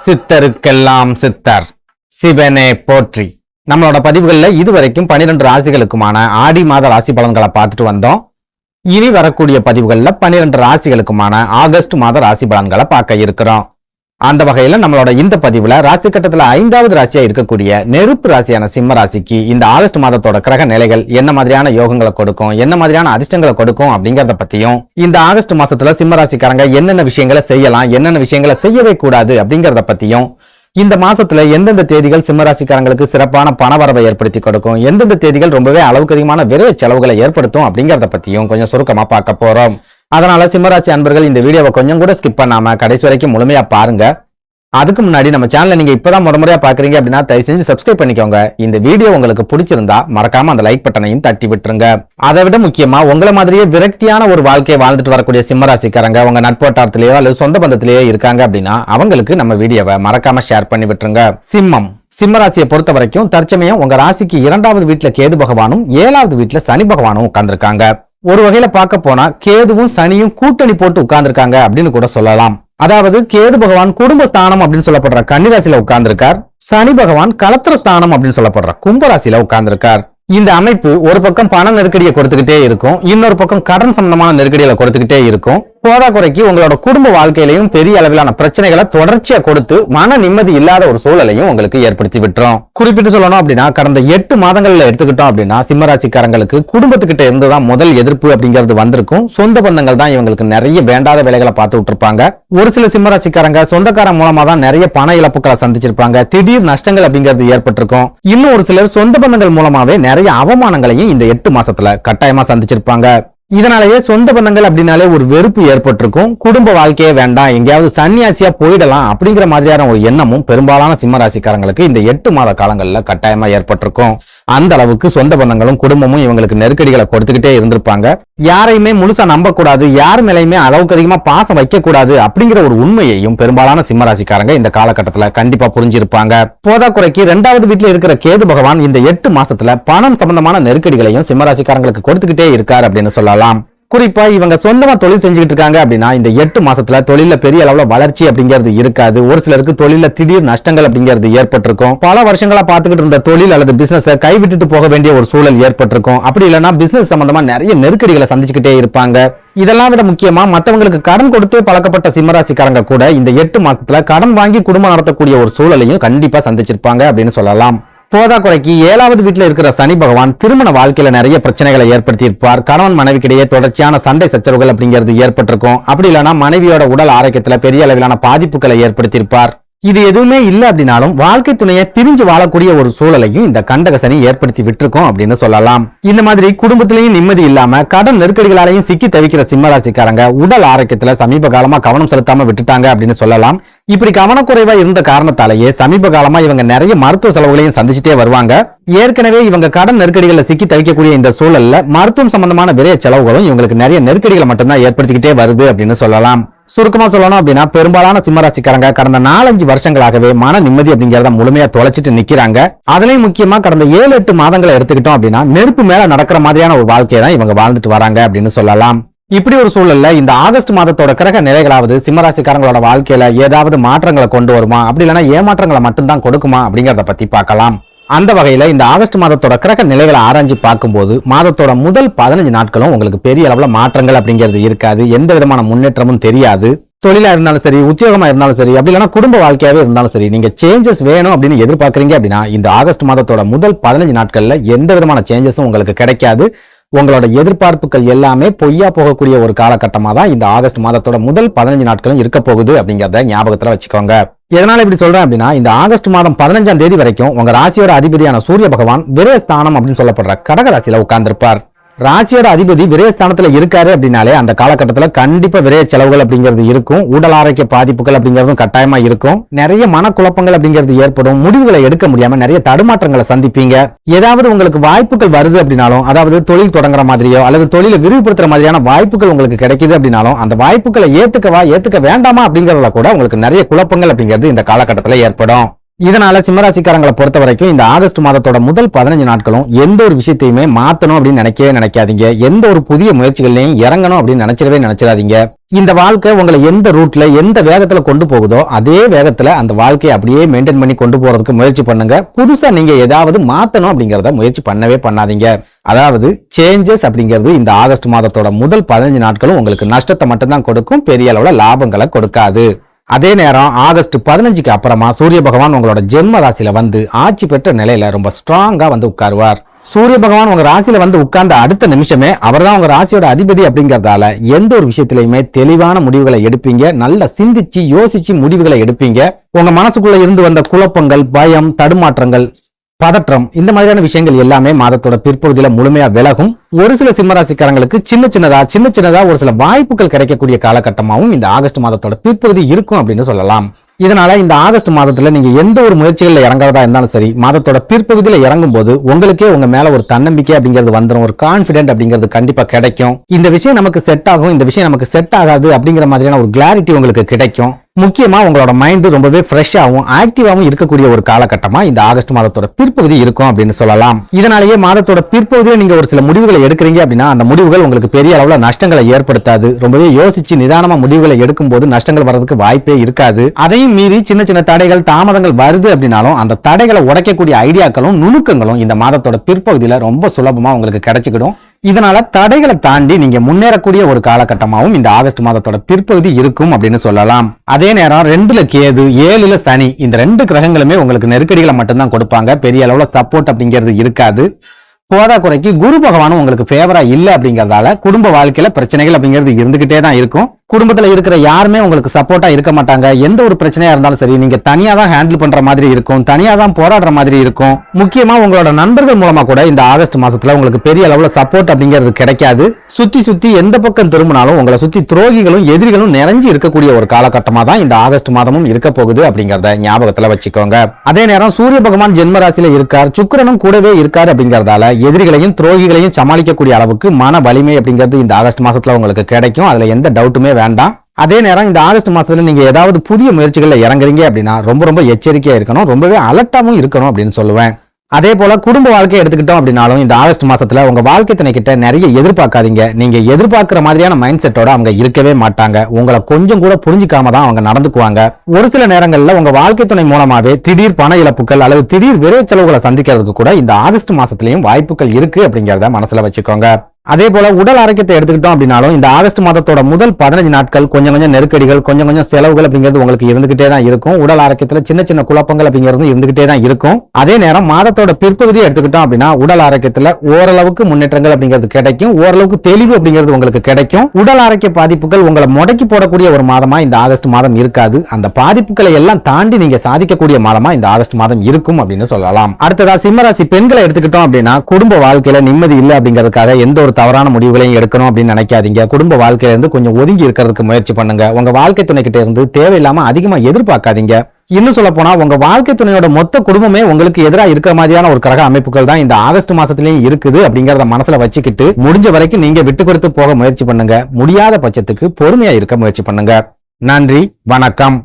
சித்தருக்கெல்லாம் சித்தர் சிவனே போற்றி. நம்மளோட பதிவுகள்ல இதுவரைக்கும் 12 ராசிகளுக்குமான ஆடி மாத ராசி பலன்களை பார்த்துட்டு வந்தோம். இனி வரக்கூடிய பதிவுகள்ல 12 ராசிகளுக்குமான ஆகஸ்ட் மாத ராசி பலன்களை பார்க்க இருக்கிறோம். அந்த வகையில நம்மளோட இந்த பதிவுல ராசி கட்டத்துல 5வது ராசியா இருக்கக்கூடிய நெருப்பு ராசியான சிம்ம ராசிக்கு இந்த ஆகஸ்ட் மாதத்தோட கிரக நிலைகள் என்ன மாதிரியான யோகங்களை கொடுக்கும், என்ன மாதிரியான அதிர்ஷ்டங்களை கொடுக்கும் அப்படிங்கறத பத்தியும், இந்த ஆகஸ்ட் மாசத்துல சிம்ம ராசிக்காரங்க என்னென்ன விஷயங்களை செய்யலாம், என்னென்ன விஷயங்களை செய்யவே கூடாது அப்படிங்கறத பத்தியும், இந்த மாசத்துல எந்தெந்த தேதிகள் சிம்மராசிக்காரங்களுக்கு சிறப்பான பணவரவை ஏற்படுத்தி கொடுக்கும், எந்தெந்த தேதிகள் ரொம்பவே அளவுக்கு அதிகமான விரைவு செலவுகளை ஏற்படுத்தும் அப்படிங்கறத பத்தியும் கொஞ்சம் சுருக்கமா பார்க்க போறோம். அதனால சிம்மராசி அன்பர்கள் இந்த வீடியோவை கொஞ்சம் கூட ஸ்கிப் பண்ணாம கடைசி வரைக்கும் முழுமையா பாருங்க. அதுக்கு முன்னாடி நம்ம சேனலை நீங்க இப்பதான் முறையா பாக்குறீங்க அப்படின்னா தயவு செஞ்சு சப்ஸ்கிரைப் பண்ணிக்கோங்க. இந்த வீடியோ உங்களுக்கு பிடிச்சிருந்தா மறக்காம அந்த லைக் பட்டனையும் தட்டி விட்டுருங்க. அதை விட முக்கியமா உங்களை மாதிரியே விரக்தியான ஒரு வாழ்க்கையை வாழ்ந்துட்டு வரக்கூடிய சிம்மராசிக்காரங்க உங்க நட்போட்டாரத்திலேயோ அல்லது சொந்த பந்தத்திலேயோ இருக்காங்க அப்படின்னா அவங்களுக்கு நம்ம வீடியோவை மறக்காம ஷேர் பண்ணி விட்டுருங்க. சிம்மராசியை பொறுத்த வரைக்கும் தற்சமயம் உங்க ராசிக்கு 2வது வீட்டுல கேது பகவானும் 7வது வீட்டுல சனி பகவானும் உட்கார்ந்துருக்காங்க. ஒரு வகையில பார்க்க போனா கேதுவும் சனியும் கூட்டணி போட்டு உட்கார்ந்துருக்காங்க அப்படின்னு கூட சொல்லலாம். அதாவது கேது பகவான் குடும்ப ஸ்தானம் அப்படின்னு சொல்லப்படுற கன்னிராசியில உட்கார்ந்துருக்கார். சனி பகவான் களத்திர ஸ்தானம் அப்படின்னு சொல்லப்படுற கும்பராசியில உட்கார்ந்துருக்கார். இந்த அமைப்பு ஒரு பக்கம் பண நெருக்கடியை கொடுத்துக்கிட்டே இருக்கும், இன்னொரு பக்கம் கடன் சம்பந்தமான நெருக்கடிகளை கொடுத்துக்கிட்டே இருக்கும். போதா குறைக்கு உங்களோட குடும்ப வாழ்க்கையிலையும் பெரிய அளவிலான பிரச்சனைகளை தொடர்ச்சியா கொடுத்து மன நிம்மதி இல்லாத ஒரு சூழலையும் உங்களுக்கு ஏற்படுத்தி விட்டுரும். குறிப்பிட்டு சொல்லணும் அப்படின்னா கடந்த 8 மாதங்கள்ல எடுத்துக்கிட்டோம் அப்படின்னா சிம்மராசிக்காரங்களுக்கு குடும்பத்துக்கிட்ட இருந்துதான் முதல் எதிர்ப்பு அப்படிங்கிறது வந்திருக்கும். சொந்த பந்தங்கள் தான் இவங்களுக்கு நிறைய வேண்டாத வேலைகளை பார்த்து விட்டுருப்பாங்க. ஒரு சில சிம்மராசிக்காரங்க சொந்தக்காரன் மூலமா தான் நிறைய பண இழப்புகளை சந்திச்சிருப்பாங்க, திடீர் நஷ்டங்கள் அப்படிங்கிறது ஏற்பட்டிருக்கும். இன்னும் ஒரு சிலர் சொந்த பந்தங்கள் மூலமாவே நிறைய அவமானங்களையும் இந்த 8 மாசத்துல கட்டாயமா சந்திச்சிருப்பாங்க. இதனாலேயே சொந்த பந்தங்கள் அப்படின்னாலே ஒரு வெறுப்பு ஏற்பட்டிருக்கும். குடும்ப வாழ்க்கையே வேண்டாம், எங்கேயாவது சன்னியாசியா போயிடலாம் அப்படிங்கிற மாதிரியான ஒரு எண்ணமும் பெரும்பாலான சிம்மராசிக்காரங்களுக்கு இந்த 8 மாத காலங்கள்ல கட்டாயமா ஏற்பட்டிருக்கும். அந்த அளவுக்கு சொந்த பந்தங்களும் குடும்பமும் இவங்களுக்கு நெருக்கடிகளை கொடுத்துக்கிட்டே இருந்திருப்பாங்க. யாரையுமே முழுசா நம்பக்கூடாது, யார் மேலையுமே அளவுக்கு அதிகமா பாசம் வைக்க கூடாது அப்படிங்கிற ஒரு உண்மையையும் பெரும்பாலான சிம்மராசிக்காரங்க இந்த காலகட்டத்துல கண்டிப்பா புரிஞ்சிருப்பாங்க. போதா குறைக்கு 2வது வீட்டுல இருக்கிற கேது பகவான் இந்த 8 மாசத்துல பணம் சம்பந்தமான நெருக்கடிகளையும் சிம்மராசிக்காரங்களுக்கு கொடுத்துக்கிட்டே இருக்காரு அப்படின்னு சொல்லலாம். குறிப்பா இவங்க சொந்தமா தொழில் செஞ்சுக்கிட்டு இருக்காங்க அப்படின்னா இந்த 8 மாசத்துல தொழில பெரிய அளவுல வளர்ச்சி அப்படிங்கிறது இருக்காது. ஒரு சிலருக்கு தொழில திடீர் நஷ்டங்கள் அப்படிங்கிறது ஏற்பட்டிருக்கும். பல வருஷங்களா பார்த்துக்கிட்டு இருந்த தொழில் அல்லது பிசினஸ் கைவிட்டுட்டு போக வேண்டிய ஒரு சூழல் ஏற்பட்டிருக்கும். அப்படி இல்லைன்னா பிசினஸ் சம்பந்தமா நிறைய நெருக்கடிகளை சந்திச்சுக்கிட்டே இருப்பாங்க. இதெல்லாம் விட முக்கியமா மத்தவங்களுக்கு கடன் கொடுத்து பழக்கப்பட்ட சிம்மராசிக்காரங்க கூட இந்த 8 மாசத்துல கடன் வாங்கி குடும்பம் நடத்தக்கூடிய ஒரு சூழலையும் கண்டிப்பா சந்திச்சிருப்பாங்க அப்படின்னு சொல்லலாம். போதா குறைக்கு 7வது வீட்டுல இருக்கிற சனி பகவான் திருமண வாழ்க்கையில நிறைய பிரச்சனைகளை ஏற்படுத்தி இருப்பார். கணவன் மனைவிக்கிடையே தொடர்ச்சியான சண்டை சச்சரவுகள் அப்படிங்கிறது ஏற்பட்டிருக்கும். அப்படி இல்லைன்னா மனைவியோட உடல் ஆரோக்கியத்துல பெரிய அளவிலான பாதிப்புகளை ஏற்படுத்தியிருப்பார். இது எதுவுமே இல்லை அப்படின்னாலும் வாழ்க்கை துணையை பிரிஞ்சு வாழக்கூடிய ஒரு சூழலையும் இந்த கண்டக சனி ஏற்படுத்தி விட்டுருக்கும் அப்படின்னு சொல்லலாம். இந்த மாதிரி குடும்பத்திலையும் நிம்மதி இல்லாம கடன் நெருக்கடிகளாலையும் சிக்கி தவிக்கிற சிம்மராசிக்காரங்க உடல் ஆரோக்கியத்துல சமீப காலமா கவனம் செலுத்தாம விட்டுட்டாங்க அப்படின்னு சொல்லலாம். இப்படி கவனக்குறைவா இருந்த காரணத்தாலேயே சமீப காலமா இவங்க நிறைய மருத்துவ செலவுகளையும் சந்திச்சுட்டே வருவாங்க. ஏற்கனவே இவங்க கடன் நெருக்கடிகளை சிக்கி தவிக்கக்கூடிய இந்த சூழல்ல மருத்துவம் சம்பந்தமான விரைய செலவுகளும் இவங்களுக்கு நிறைய நெருக்கடிகளை மட்டும்தான் ஏற்படுத்திக்கிட்டே வருது அப்படின்னு சொல்லலாம். சுருக்கமா சொல்லணும் அப்படின்னா பெரும்பாலான சிம்மராசிக்காரங்க கடந்த 4-5 வருஷங்களாகவே மன நிம்மதி அப்படிங்கறத முழுமையா தொலைச்சிட்டு நிக்கிறாங்க. அதுலயும் முக்கியமா கடந்த 7-8 மாதங்களை எடுத்துக்கிட்டோம் அப்படின்னா நெருப்பு மேல நடக்கிற மாதிரியான ஒரு வாழ்க்கையை தான் இவங்க வாழ்ந்துட்டு வராங்க அப்படின்னு சொல்லலாம். இப்படி ஒரு சூழல்ல இந்த ஆகஸ்ட் மாதத்தோட கிரக நிலைகளாவது சிம்மராசிக்காரங்களோட வாழ்க்கையில ஏதாவது மாற்றங்களை கொண்டு வருமா, அப்படி இல்லைன்னா ஏமாற்றங்களை மட்டும்தான் கொடுக்குமா அப்படிங்கறத பத்தி பார்க்கலாம். அந்த வகையில இந்த ஆகஸ்ட் மாதத்தோட கிரக நிலைகளை ஆராய்ச்சி பார்க்கும்போது மாதத்தோட முதல் 15 நாட்களும் உங்களுக்கு பெரிய அளவுல மாற்றங்கள் அப்படிங்கிறது இருக்காது. எந்த விதமான முன்னேற்றமும் தெரியாது. தொழிலா இருந்தாலும் சரி, உத்தியோகமா இருந்தாலும் சரி, அப்படி இல்லைன்னா குடும்ப வாழ்க்கையாவே இருந்தாலும் சரி, நீங்க சேஞ்சஸ் வேணும் அப்படின்னு எதிர்பார்க்கறீங்க அப்படின்னா இந்த ஆகஸ்ட் மாதத்தோட முதல் 15 நாட்கள்ல எந்த விதமான சேஞ்சஸும் உங்களுக்கு கிடைக்காது. உங்களோட எதிர்பார்ப்புகள் எல்லாமே பொய்யா போகக்கூடிய ஒரு காலகட்டமா தான் இந்த ஆகஸ்ட் மாதத்தோட முதல் 15 நாட்களும் இருக்க போகுது அப்படிங்கறத ஞாபகத்துல வச்சுக்கோங்க. எதனால இப்படி சொல்றேன் அப்படின்னா இந்த ஆகஸ்ட் மாதம் 15ஆம் தேதி வரைக்கும் உங்க ராசியோட அதிபதியான சூரிய பகவான் விரயஸ்தானம் அப்படின்னு சொல்லப்படுற கடக ராசியில உட்கார்ந்திருப்பார். ராசியோட அதிபதி விரயஸ்தானத்துல இருக்காரு அப்படின்னாலே அந்த காலகட்டத்துல கண்டிப்பா விரய செலவுகள் அப்படிங்கிறது இருக்கும். உடல் ஆரோக்கிய பாதிப்புகள் அப்படிங்கிறதும் கட்டாயமா இருக்கும். நிறைய மனக்குழப்பங்கள் அப்படிங்கிறது ஏற்படும். முடிவுகளை எடுக்க முடியாம நிறைய தடுமாற்றங்களை சந்திப்பீங்க. ஏதாவது உங்களுக்கு வாய்ப்புகள் வருது அப்படின்னாலும், அதாவது தொழில் தொடங்குற மாதிரியோ அல்லது தொழிலை விரிவுபடுத்துற மாதிரியான வாய்ப்புகள் உங்களுக்கு கிடைக்குது அப்படின்னாலும் அந்த வாய்ப்புகளை ஏத்துக்க வேண்டாமா அப்படிங்கறதுல கூட உங்களுக்கு நிறைய குழப்பங்கள் அப்படிங்கிறது இந்த காலகட்டத்துல ஏற்படும். இதனால சிம்மராசிக்காரங்களை பொறுத்த வரைக்கும் இந்த ஆகஸ்ட் மாதத்தோட முதல் 15 நாட்களும் எந்த ஒரு விஷயத்தையுமே மாத்தணும் அப்படின்னு நினைக்கவே நினைக்காதீங்க. எந்த ஒரு புதிய முயற்சிகளையும் இறங்கணும் அப்படின்னு நினைச்சிடாதீங்க. இந்த வாழ்க்கை உங்களை எந்த ரூட்ல எந்த வேகத்துல கொண்டு போகுதோ அதே வேகத்துல அந்த வாழ்க்கையை அப்படியே மெயின்டைன் பண்ணி கொண்டு போறதுக்கு முயற்சி பண்ணுங்க. புதுசா நீங்க ஏதாவது மாத்தணும் அப்படிங்கறத முயற்சி பண்ணவே பண்ணாதீங்க. அதாவது சேஞ்சஸ் அப்படிங்கிறது இந்த ஆகஸ்ட் மாதத்தோட முதல் 15 நாட்களும் உங்களுக்கு நஷ்டத்தை மட்டும்தான் கொடுக்கும், பெரிய அளவுல லாபங்களை கொடுக்காது. அதே நேரம் ஆகஸ்ட் 15க்கு அப்புறமா சூரிய பகவான் உங்களோட ஜென்ம ராசியில வந்து ஆட்சி பெற்ற நிலையில ரொம்ப ஸ்ட்ராங்கா வந்து உட்காருவார். சூரிய பகவான் உங்க ராசியில வந்து உட்கார்ந்த அடுத்த நிமிஷமே அவர்தான் உங்க ராசியோட அதிபதி அப்படிங்கறதால எந்த ஒரு விஷயத்திலயுமே தெளிவான முடிவுகளை எடுப்பீங்க. நல்லா சிந்திச்சு யோசிச்சு முடிவுகளை எடுப்பீங்க. உங்க மனசுக்குள்ள இருந்து வந்த குழப்பங்கள், பயம், தடுமாற்றங்கள், பதற்றம் இந்த மாதிரியான விஷயங்கள் எல்லாமே மாதத்தோட பிற்பகுதியில முழுமையா விலகும். ஒரு சில சிம்மராசிக்காரங்களுக்கு சின்ன சின்னதா ஒரு சில வாய்ப்புகள் கிடைக்கக்கூடிய காலகட்டமாகவும் இந்த ஆகஸ்ட் மாதத்தோட பிற்பகுதி இருக்கும் அப்படின்னு சொல்லலாம். இதனால இந்த ஆகஸ்ட் மாதத்துல நீங்க எந்த ஒரு முயற்சிகள்ல இறங்குறதா இருந்தாலும் சரி, மாதத்தோட பிற்பகுதியில இறங்கும் போது உங்களுக்கே உங்க மேல ஒரு தன்னம்பிக்கை அப்படிங்கிறது வந்துடும், ஒரு கான்பிடென்ட் அப்படிங்கிறது கண்டிப்பா கிடைக்கும். இந்த விஷயம் நமக்கு செட் ஆகும், இந்த விஷயம் நமக்கு செட் ஆகாது அப்படிங்கிற மாதிரியான ஒரு கிளாரிட்டி உங்களுக்கு கிடைக்கும். முக்கியமா உங்களோட மைண்ட் ரொம்பவே ஃப்ரெஷ்ஷாகவும் ஆக்டிவாகவும் இருக்கக்கூடிய ஒரு காலகட்டமா இந்த ஆகஸ்ட் மாதத்தோட பிற்பகுதி இருக்கும் அப்படின்னு சொல்லலாம். இதனாலேயே மாதத்தோட பிற்பகுதியில நீங்க ஒரு சில முடிவுகளை எடுக்கிறீங்க அப்படின்னா அந்த முடிவுகள் உங்களுக்கு பெரிய அளவுல நஷ்டங்களை ஏற்படுத்தாது. ரொம்பவே யோசிச்சு நிதானமா முடிவுகளை எடுக்கும் போது நஷ்டங்கள் வர்றதுக்கு வாய்ப்பே இருக்காது. அதையும் மீறி சின்ன தடைகள், தாமதங்கள் வருது அப்படின்னாலும் அந்த தடைகளை உடைக்கக்கூடிய ஐடியாக்களும் நுணுக்கங்களும் இந்த மாதத்தோட பிற்பகுதியில ரொம்ப சுலபமா உங்களுக்கு கிடைச்சிக்கிடும். இதனால தடைகளை தாண்டி நீங்க முன்னேறக்கூடிய ஒரு காலகட்டமாகவும் இந்த ஆகஸ்ட் மாதத்தோட பிற்பகுதி இருக்கும் அப்படின்னு சொல்லலாம். அதே நேரம் 2ல கேது, 7ல சனி, இந்த 2 கிரகங்களுமே உங்களுக்கு நெருக்கடிகளை மட்டும்தான் கொடுப்பாங்க. பெரிய அளவுல சப்போர்ட் அப்படிங்கிறது இருக்காது. போதா குறைக்கு குரு பகவானும் உங்களுக்கு ஃபேவரா இல்ல அப்படிங்கறதால குடும்ப வாழ்க்கையில பிரச்சனைகள் அப்படிங்கிறது இருந்துகிட்டே தான் இருக்கும். குடும்பத்துல இருக்கிற யாருமே உங்களுக்கு சப்போர்ட்டா இருக்க மாட்டாங்க. எந்த ஒரு பிரச்சனையா இருந்தாலும் சரி நீங்க தனியா தான் ஹேண்டில் பண்ற மாதிரி இருக்கும், தனியா தான் போராடுற மாதிரி இருக்கும். முக்கியமா உங்களோட நண்பர்கள் மூலமா கூட இந்த ஆகஸ்ட் மாசத்துல உங்களுக்கு பெரிய அளவுல சப்போர்ட் அப்படிங்கிறது கிடைக்காது. சுத்தி எந்த பக்கம் திரும்பினாலும் உங்களை சுத்தி துரோகிகளும் எதிரிகளும் நிறைஞ்சு இருக்கக்கூடிய ஒரு காலகட்டமா தான் இந்த ஆகஸ்ட் மாதமும் இருக்க போகுது அப்படிங்கறத ஞாபகத்துல வச்சுக்கோங்க. அதே நேரம் சூரிய பகவான் ஜென்ம ராசியில இருக்கார், சுக்கிரனும் கூடவே இருக்கார் அப்படிங்கறதால எதிரிகளையும் துரோகிகளையும் சமாளிக்கக்கூடிய அளவுக்கு மன வலிமை அப்படிங்கிறது இந்த ஆகஸ்ட் மாசத்துல உங்களுக்கு கிடைக்கும். அதுல எந்த டவுட்டுமே வேண்டாம். அதே நேரம் இந்த ஆகஸ்ட் மாசத்துல நீங்க ஏதாவது புதிய முயற்சிகள்ல இறங்குறீங்க அப்படின்னா ரொம்ப எச்சரிக்கையா இருக்கணும், ரொம்பவே அலர்ட்டாவும் இருக்கணும் அப்படின்னு சொல்லுவேன். அதே போல குடும்ப வாழ்க்கையை எடுத்துக்கிட்டோம் அப்படின்னாலும் இந்த ஆகஸ்ட் மாசத்துல உங்க வாழ்க்கை துணை கிட்ட நிறைய எதிர்பார்க்காதீங்க. நீங்க எதிர்பார்க்கிற மாதிரியான மைண்ட் செட்டோட அவங்க இருக்கவே மாட்டாங்க. உங்களை கொஞ்சம் கூட புரிஞ்சுக்காம தான் அவங்க நடந்துக்குவாங்க. ஒரு சில நேரங்கள்ல உங்க வாழ்க்கை துணை மூலமாவே திடீர் பண இழப்புகள் அல்லது திடீர் விரை செலவுகளை சந்திக்கிறதுக்கு கூட இந்த ஆகஸ்ட் மாசத்துலயும் வாய்ப்புகள் இருக்கு அப்படிங்கறத மனசுல வச்சுக்கோங்க. அதே போல உடல் ஆரோக்கியத்தை எடுத்துக்கிட்டோம் அப்படின்னாலும் இந்த ஆகஸ்ட் மாதத்தோட முதல் 15 நாட்கள் கொஞ்சம் நெருக்கடிகள், கொஞ்சம் செலவுகள் அப்படிங்கிறது உங்களுக்கு இருந்துகிட்டே தான் இருக்கும். உடல் ஆரோக்கியத்துல சின்ன குழப்பங்கள் அப்படிங்கிறது இருந்துகிட்டே தான் இருக்கும். அதே நேரம் மாதத்தோட பிற்பகுதியை எடுத்துக்கிட்டோம் அப்படின்னா உடல் ஆரோக்கியத்துல ஓரளவுக்கு முன்னேற்றங்கள் அப்படிங்கிறது கிடைக்கும், ஓரளவுக்கு தெளிவு அப்படிங்கிறது உங்களுக்கு கிடைக்கும். உடல் ஆரோக்கிய பாதிப்புகள் உங்களை முடக்கி போடக்கூடிய ஒரு மாதமா இந்த ஆகஸ்ட் மாதம் இருக்காது. அந்த பாதிப்புகளை எல்லாம் தாண்டி நீங்க சாதிக்கக்கூடிய மாதமா இந்த ஆகஸ்ட் மாதம் இருக்கும் அப்படின்னு சொல்லலாம். அடுத்ததா சிம்மராசி பெண்களை எடுத்துக்கிட்டோம் அப்படின்னா குடும்ப வாழ்க்கையில நிம்மதி இல்லை அப்படிங்கிறதுக்காக எந்த ஒரு தவறான முடிவுகளையும் எடுக்கணும் அப்படின்னு நினைக்காதீங்க. குடும்ப வாழ்க்கையில இருந்து கொஞ்சம் ஒதுங்கி இருக்கிறதுக்கு முயற்சி பண்ணுங்க. உங்க வாழ்க்கை துணை கிட்ட இருந்து தேவையில்லாம அதிகமா எதிர்பார்க்காதீங்க. இன்னும் சொல்ல போனா உங்க வாழ்க்கை துணையோட மொத்த குடும்பமே உங்களுக்கு எதிராக இருக்கிற மாதிரியான ஒரு கிரக அமைப்புகள் தான் இந்த ஆகஸ்ட் மாசத்திலயும் இருக்குது அப்படிங்கறத மனசுல வச்சுக்கிட்டு முடிஞ்ச வரைக்கும் நீங்க விட்டு கொடுத்து போக முயற்சி பண்ணுங்க. முடியாத பட்சத்துக்கு பொறுமையா இருக்க முயற்சி பண்ணுங்க. நன்றி, வணக்கம்.